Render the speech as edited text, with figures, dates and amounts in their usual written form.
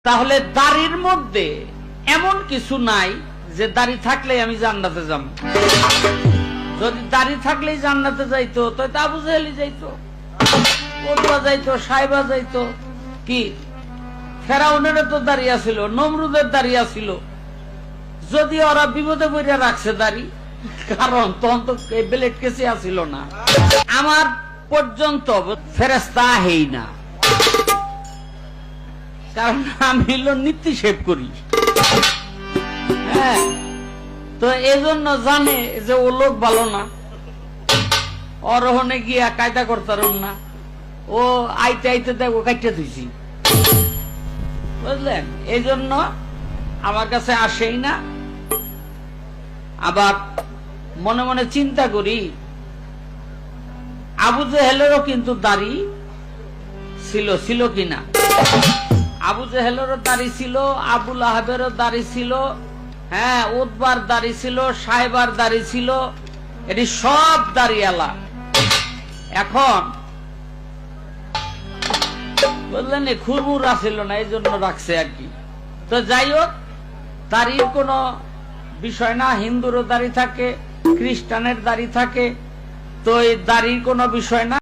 তাহলে দাড়ির মধ্যে এমন কিছু নাই যে দাড়ি থাকলে আমি জান্নাতে যাব। যদি দাড়ি থাকলেই জান্নাতে যাইতো তো আবু জাহেলই যাইতো, ওতবা যাইতো, সাইবা যাইতো। কি ফেরাউনের তো দাড়ি আছিল, নমরুদের দাড়ি আছিল, যদি ওরা বিপদে পড়ে রাখছে দাড়ি, কারণ তখন তো ব্লেড কেসে আসিল না। আমার পর্যন্ত ফেরেশতা হেই না, কারণ আমি নিত্য শেভ করি। হ্যাঁ, তো এই জন্য জানে যে ও লোক ভালো না, অরহনে গিয়া কায়দা করতারুম না, ও আইতে আইতে দেখো কাইটা ধুইছি, বুঝলেন? এই জন্য আমার কাছে আসেই না। আবার মনে মনে চিন্তা করি, আবু জেহেলেরও কিন্তু দাড়ি ছিল কিনা? আবু জেহেলেরও দাড়ি ছিল, আবু লাহাবেরও দাড়ি ছিল, হ্যাঁ, উতবার দাড়ি ছিল, সাহেবার দাড়ি ছিল, এটি সব দাড়িওয়ালা। এখন বললেন খুরমুরা ছিল না, এই জন্য রাখছে আর কি। তো যাই হোক, দাড়ির কোনো বিষয় না। হিন্দুরও দাড়ি থাকে, খ্রিস্টানের দাড়ি থাকে, তো এই দাড়ির কোনো বিষয় না।